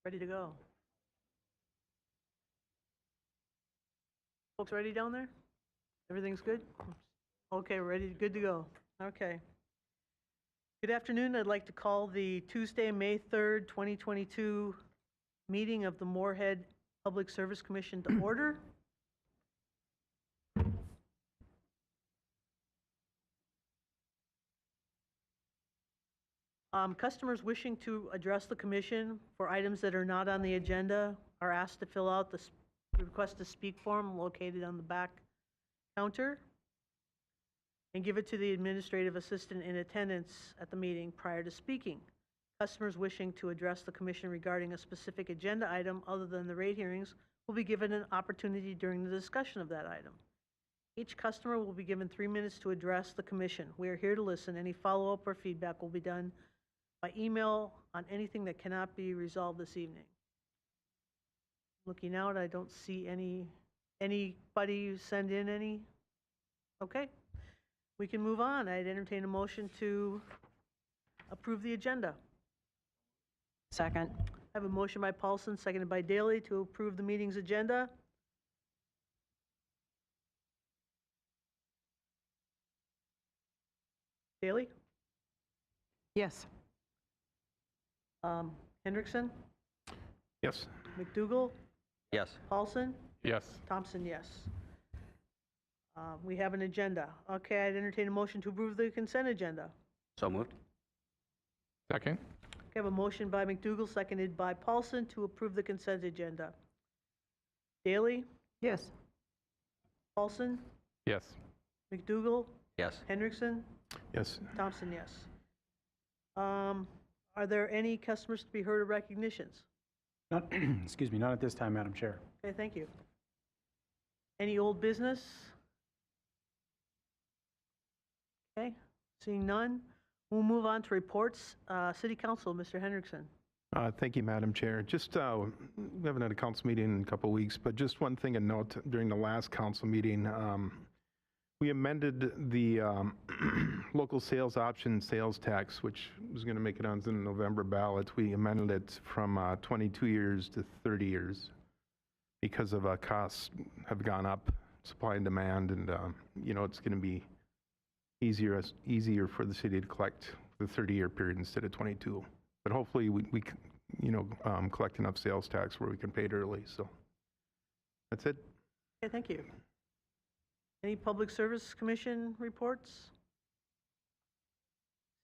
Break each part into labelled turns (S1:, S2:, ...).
S1: Ready to go. Folks ready down there? Everything's good? Okay, ready, good to go. Okay. Good afternoon. I'd like to call the Tuesday, May 3rd, 2022 meeting of the Moorhead Public Service Commission to order. Customers wishing to address the commission for items that are not on the agenda are asked to fill out the request to speak form located on the back counter and give it to the administrative assistant in attendance at the meeting prior to speaking. Customers wishing to address the commission regarding a specific agenda item other than the rate hearings will be given an opportunity during the discussion of that item. Each customer will be given 3 minutes to address the commission. We are here to listen. Any follow-up or feedback will be done by email on anything that cannot be resolved this evening. Looking out, I don't see anybody send in any. Okay, we can move on. I'd entertain a motion to approve the agenda.
S2: Second.
S1: I have a motion by Paulson, seconded by Daly, to approve the meeting's agenda. Daly?
S2: Yes.
S1: Hendrickson?
S3: Yes.
S1: McDougall?
S4: Yes.
S1: Paulson?
S3: Yes.
S1: Thompson, yes. We have an agenda. Okay, I'd entertain a motion to approve the consent agenda.
S4: So moved.
S3: Second.
S1: Okay, I have a motion by McDougall, seconded by Paulson, to approve the consent agenda. Daly?
S2: Yes.
S1: Paulson?
S3: Yes.
S1: McDougall?
S4: Yes.
S1: Hendrickson?
S3: Yes.
S1: Thompson, yes. Are there any customers to be heard or recognitions?
S5: Not, excuse me, not at this time, Madam Chair.
S1: Okay, thank you. Any old business? Okay, seeing none, we'll move on to reports. City Council, Mr. Hendrickson.
S3: Thank you, Madam Chair. Just, we haven't had a council meeting in a couple of weeks, but just one thing to note, during the last council meeting, we amended the local sales option sales tax, which was going to make it on the November ballot. We amended it from 22 years to 30 years because of costs have gone up, supply and demand, and you know, it's going to be easier for the city to collect the 30-year period instead of 22. But hopefully we you know, collect enough sales tax where we can pay it early. So that's it.
S1: Okay, thank you. Any Public Service Commission reports?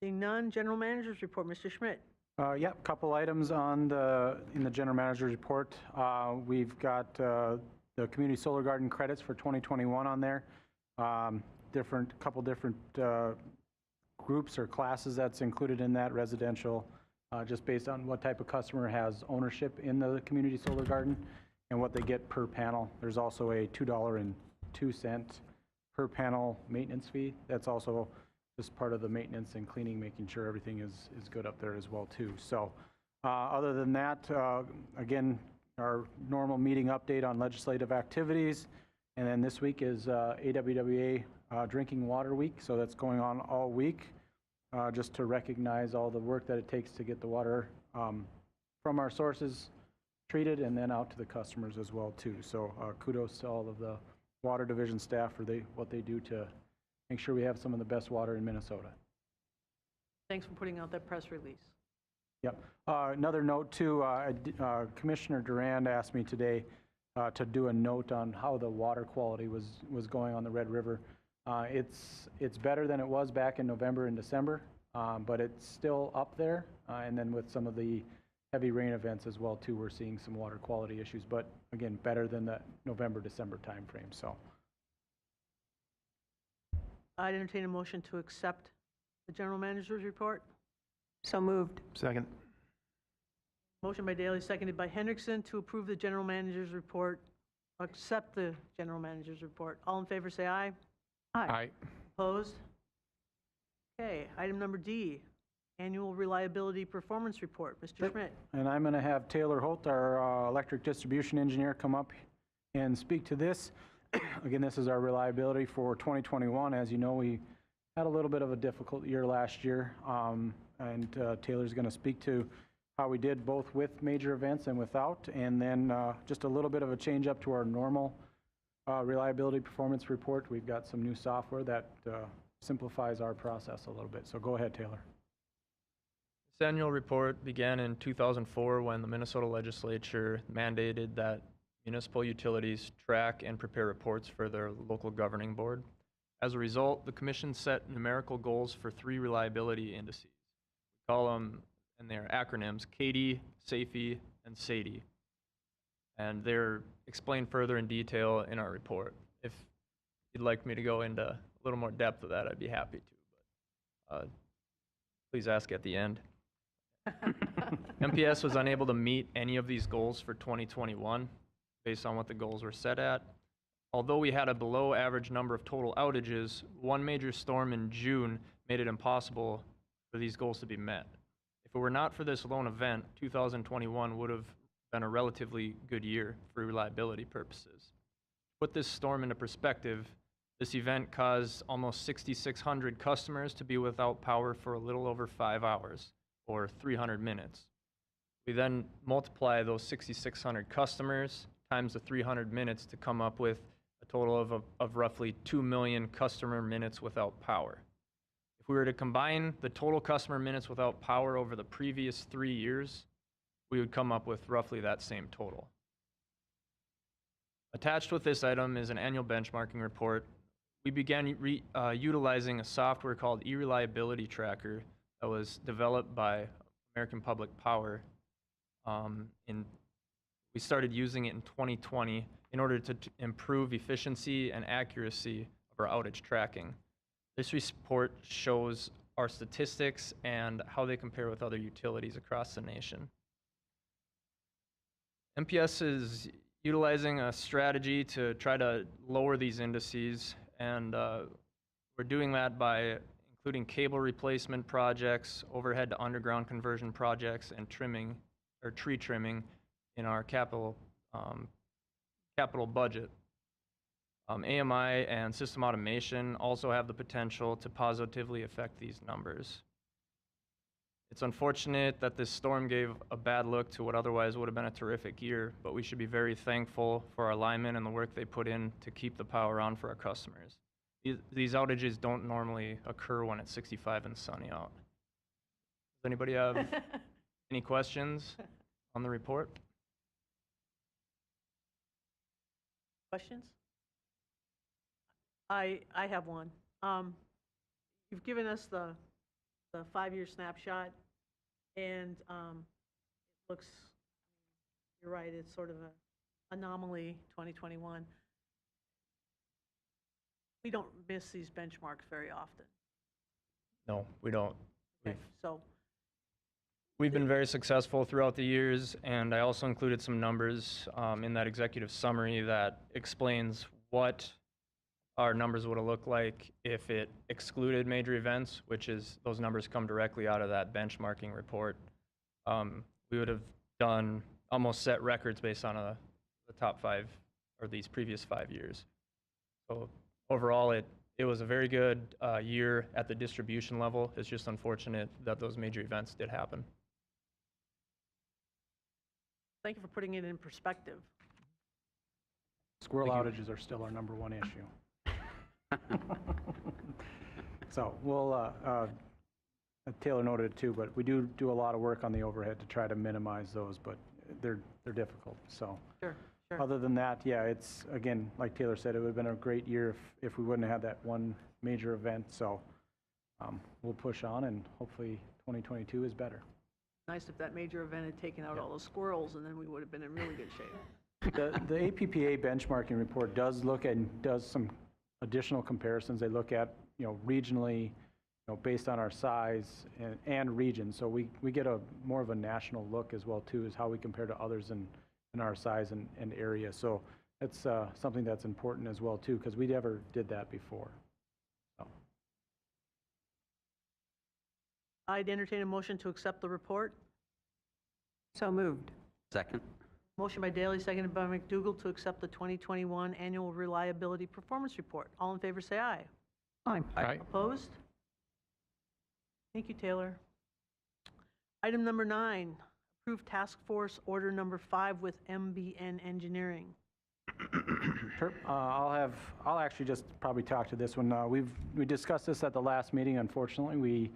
S1: Seeing none, General Manager's report, Mr. Schmidt.
S5: Yeah, a couple items in the General Manager's report. We've got the Community Solar Garden credits for 2021 on there. Couple different groups or classes that's included in that, residential, just based on what type of customer has ownership in the Community Solar Garden and what they get per panel. There's also a $2.02 per panel maintenance fee. That's also just part of the maintenance and cleaning, making sure everything is good up there as well too. So other than that, again, our normal meeting update on legislative activities. And then this week is AWWA Drinking Water Week. So that's going on all week, just to recognize all the work that it takes to get the water from our sources treated and then out to the customers as well too. So kudos to all of the Water Division staff for what they do to make sure we have some of the best water in Minnesota.
S1: Thanks for putting out that press release.
S5: Yep. Another note too, Commissioner Durand asked me today to do a note on how the water quality was going on the Red River. It's better than it was back in November and December, but it's still up there. And then with some of the heavy rain events as well too, we're seeing some water quality issues, but again, better than the November-December timeframe. So
S1: I'd entertain a motion to accept the General Manager's report.
S2: So moved.
S3: Second.
S1: Motion by Daly, seconded by Hendrickson, to approve the General Manager's report, accept the General Manager's report. All in favor say aye.
S3: Aye.
S1: Opposed? Okay, item number D, Annual Reliability Performance Report. Mr. Schmidt.
S5: And I'm going to have Taylor Holt, our electric distribution engineer, come up and speak to this. Again, this is our reliability for 2021. As you know, we had a little bit of a difficult year last year, and Taylor's going to speak to how we did both with major events and without, and then just a little bit of a change up to our normal reliability performance report. We've got some new software that simplifies our process a little bit. So go ahead, Taylor.
S4: This annual report began in 2004 when the Minnesota legislature mandated that municipal utilities track and prepare reports for their local governing board. As a result, the commission set numerical goals for 3 reliability indices. We call them, and they're acronyms, CAIDI, SAFE, and SAIDI. And they're explained further in detail in our report. If you'd like me to go into a little more depth of that, I'd be happy to, but please ask at the end. MPS was unable to meet any of these goals for 2021 based on what the goals were set at. Although we had a below average number of total outages, one major storm in June made it impossible for these goals to be met. If it were not for this lone event, 2021 would have been a relatively good year for reliability purposes. To put this storm into perspective, this event caused almost 6,600 customers to be without power for a little over 5 hours, or 300 minutes. We then multiply those 6,600 customers times the 300 minutes to come up with a total of roughly 2 million customer minutes without power. If we were to combine the total customer minutes without power over the previous 3 years, we would come up with roughly that same total. Attached with this item is an annual benchmarking report. We began utilizing a software called eReliability Tracker that was developed by American Public Power. We started using it in 2020 in order to improve efficiency and accuracy of our outage tracking. This report shows our statistics and how they compare with other utilities across the nation. MPS is utilizing a strategy to try to lower these indices, and we're doing that by including cable replacement projects, overhead to underground conversion projects, and trimming or tree trimming in our capital budget. AMI and system automation also have the potential to positively affect these numbers. It's unfortunate that this storm gave a bad look to what otherwise would have been a terrific year, but we should be very thankful for our linemen and the work they put in to keep the power on for our customers. These outages don't normally occur when it's 65 and sunny out. Does anybody have any questions on the report?
S1: Questions? I have one. You've given us the 5-year snapshot, and it looks, you're right, it's sort of an anomaly, 2021. We don't miss these benchmarks very often.
S4: No, we don't.
S1: Okay, so
S4: We've been very successful throughout the years, and I also included some numbers in that executive summary that explains what our numbers would have looked like if it excluded major events, which is those numbers come directly out of that benchmarking report. We would have done almost set records based on the top 5 or these previous 5 years. So overall, it was a very good year at the distribution level. It's just unfortunate that those major events did happen.
S1: thank you for putting it in perspective.
S5: Squirrel outages are still our #1 issue. So we'll, Taylor noted it too, but we do a lot of work on the overhead to try to minimize those, but they're difficult, so.
S1: Sure, sure.
S5: Other than that, yeah, it's, again, like Taylor said, it would have been a great year if we wouldn't have had that one major event, so we'll push on and hopefully 2022 is better.
S1: Nice if that major event had taken out all those squirrels, and then we would have been in really good shape.
S5: The APPA benchmarking report does look at, does some additional comparisons. They look at, regionally, based on our size and region. So we get a more of a national look as well too, as how we compare to others in our size and area. So it's something that's important as well too, because we never did that before. So.
S1: I'd entertain a motion to accept the report.
S2: So moved.
S6: Second.
S1: Motion by Daley, seconded by McDougall to accept the 2021 Annual Reliability Performance Report. All in favor say aye.
S2: Aye.
S3: Aye.
S1: Opposed? Thank you, Taylor. Item number 9, approve task force order number 5 with MBN Engineering.
S5: Sure. I'll actually just probably talk to this one. We discussed this at the last meeting. Unfortunately,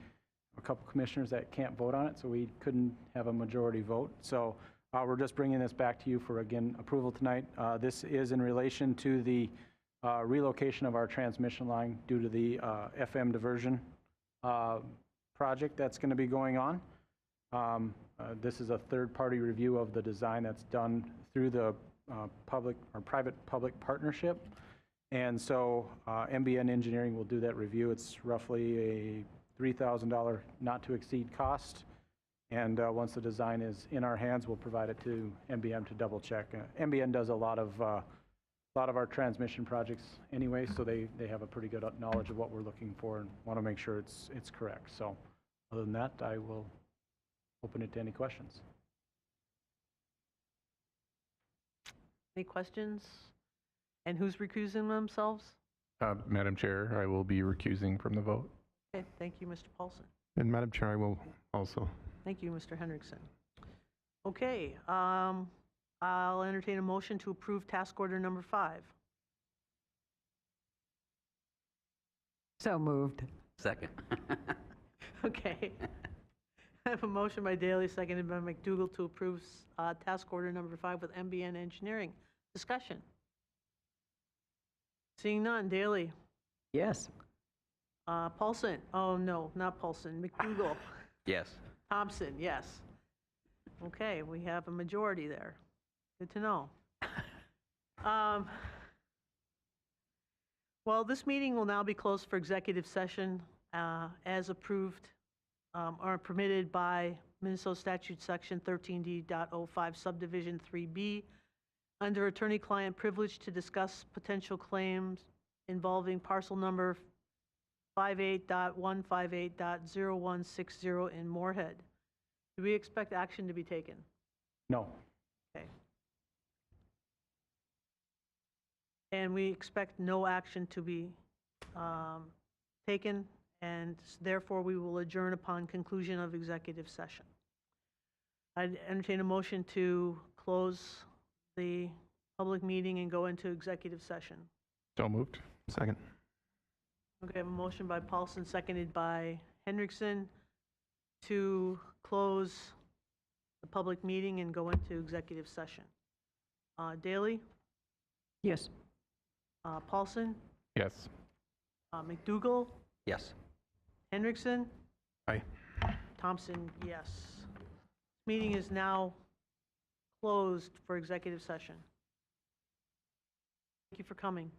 S5: a couple commissioners that can't vote on it, so we couldn't have a majority vote. So we're just bringing this back to you for, again, approval tonight. This is in relation to the relocation of our transmission line due to the FM diversion project that's going to be going on. This is a third-party review of the design that's done through the public or private-public partnership. And so MBN Engineering will do that review. It's roughly a $3,000 not-to-exceed cost. And once the design is in our hands, we'll provide it to MBM to double-check. MBN does a lot of our transmission projects anyway, so they have a pretty good knowledge of what we're looking for and want to make sure it's correct. So other than that, I will open it to any questions.
S1: Any questions? And who's recusing themselves?
S6: Madam Chair, I will be recusing from the vote.
S1: Okay, thank you, Mr. Paulson.
S3: And Madam Chair, I will also.
S1: Thank you, Mr. Hendrickson. Okay, I'll entertain a motion to approve task order number 5.
S2: So moved.
S7: Second.
S1: Okay. I have a motion by Daley, seconded by McDougall to approve task order number 5 with MBN Engineering. Discussion. Seeing none. Daley.
S2: Yes.
S1: Paulson. Oh, no, not Paulson. McDougall.
S7: Yes.
S1: Thompson, yes. Okay, we have a majority there. Good to know. Well, this meeting will now be closed for executive session as approved or permitted by Minnesota Statute Section 13D.05 Subdivision 3B under attorney-client privilege to discuss potential claims involving parcel number 58.158.0160 in Moorhead. Do we expect action to be taken?
S5: No.
S1: Okay. And we expect no action to be taken, and therefore we will adjourn upon conclusion of executive session. I'd entertain a motion to close the public meeting and go into executive session.
S6: So moved.
S3: Second.
S1: Okay, I have a motion by Paulson, seconded by Hendrickson to close the public meeting and go into executive session. Daley?
S2: Yes.
S1: Paulson?
S6: Yes.
S1: McDougall?
S7: Yes.
S1: Hendrickson?
S3: Aye.
S1: Thompson, yes. Meeting is now closed for executive session. Thank you for coming.